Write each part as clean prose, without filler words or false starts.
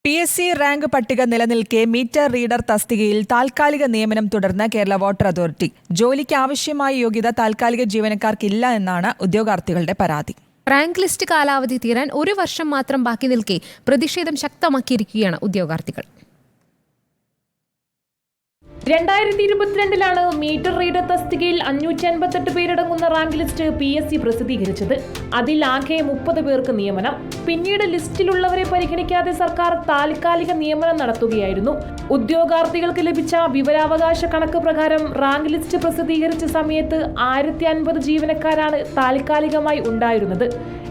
PSC rank പട്ടിക നിലനിൽക്കെ metre reader തസ്തികയിൽ താൽക്കാലിക നിയമനം തുടർന്ന് കേരള വാട്ടർ അതോറിറ്റി. ജോലിക്ക് ആവശ്യമായ യോഗ്യത താൽക്കാലിക ജീവനക്കാർക്കില്ല എന്നാണ് ഉദ്യോഗാർത്ഥികളുടെ പരാതി. റാങ്ക് ലിസ്റ്റ് കാലാവധി തീരാൻ 1 വർഷം മാത്രം ബാക്കി നിൽക്കെ പ്രതിഷേധം ശക്തമാക്കിയിരിക്കുകയാണ് ഉദ്യോഗാർത്ഥികൾ. 2022 മീറ്റർ റീഡർ തസ്തികയിൽ 558 പേരടങ്ങുന്ന റാങ്ക് ലിസ്റ്റ് PSC പ്രസിദ്ധീകരിച്ചത്. അതിൽ ആകെ 30 പേർക്ക് നിയമനം. പിന്നീട് ലിസ്റ്റിലുള്ളവരെ പരിഗണിക്കാതെ സർക്കാർ താൽക്കാലിക നിയമനം നടത്തുകയായിരുന്നു. ഉദ്യോഗാർത്ഥികൾക്ക് ലഭിച്ച വിവരാവകാശ കണക്ക് പ്രകാരം റാങ്ക് ലിസ്റ്റ് പ്രസിദ്ധീകരിച്ച സമയത്ത് 1050 ജീവനക്കാരാണ് താൽക്കാലികമായി ഉണ്ടായിരുന്നത്.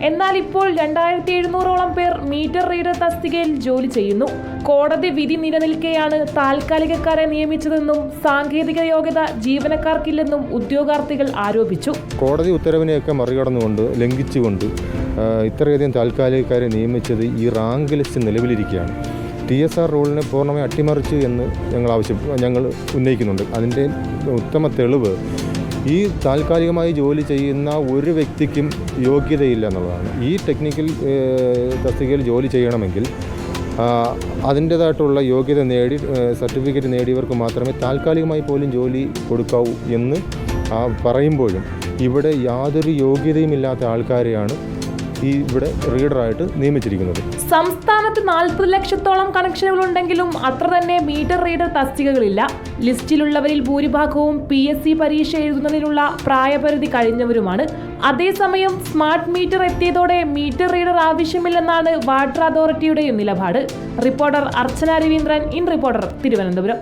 എന്നാൽ ഇപ്പോൾ 2700ഓളം പേർ മീറ്റർ റീഡർ തസ്തികയിൽ ജോലി ചെയ്യുന്നു. കോടതി വിധി നിലനിൽക്കെയാണ് താൽക്കാലികക്കാരെ നിയമിച്ചതെന്നും സാങ്കേതിക യോഗ്യത ജീവനക്കാർക്കില്ലെന്നും ഉദ്യോഗാർത്ഥികൾ ആരോപിച്ചു. കോടതി ഉത്തരവിനെയൊക്കെ മറികടന്നുകൊണ്ട് ലംഘിച്ചുകൊണ്ട് ഇത്രയധികം താൽക്കാലികക്കാരെ നിയമിച്ചത് ഈ റാങ്ക് ലിസ്റ്റ് നിലവിലിരിക്കുകയാണ്. TSR റൂളിനെ പൂർണ്ണമായി അട്ടിമറിച്ചു എന്ന് ഞങ്ങൾ ഉന്നയിക്കുന്നുണ്ട്. അതിൻ്റെ ഉത്തമ തെളിവ് ഈ താൽക്കാലികമായി ജോലി ചെയ്യുന്ന ഒരു വ്യക്തിക്കും യോഗ്യതയില്ല എന്നുള്ളതാണ്. ഈ ടെക്നിക്കൽ തസ്തികയിൽ ജോലി ചെയ്യണമെങ്കിൽ അതിൻ്റേതായിട്ടുള്ള യോഗ്യത നേടി സർട്ടിഫിക്കറ്റ് നേടിയവർക്ക് മാത്രമേ താൽക്കാലികമായി പോലും ജോലി കൊടുക്കാവൂ എന്ന് പറയുമ്പോഴും ഇവിടെ യാതൊരു യോഗ്യതയുമില്ലാത്ത ആൾക്കാരെയാണ് ഇവിടെ റീഡറായിട്ട് നിയമിച്ചിരിക്കുന്നത്. സംസ്ഥാനത്ത് 40 ലക്ഷത്തോളം കണക്ഷനുകൾ ഉണ്ടെങ്കിലും അത്ര തന്നെ മീറ്റർ റീഡർ തസ്തികകളില്ല. ലിസ്റ്റിലുള്ളവരിൽ ഭൂരിഭാഗവും PSC പരീക്ഷ എഴുതുന്നതിനുള്ള പ്രായപരിധി കഴിഞ്ഞവരുമാണ്. അതേസമയം സ്മാർട്ട് മീറ്റർ എത്തിയതോടെ മീറ്റർ റീഡർ ആവശ്യമില്ലെന്നാണ് വാട്ടർ അതോറിറ്റിയുടെ നിലപാട്. Reporter Archana Raveendran, in reporter, Thiruvananthapuram.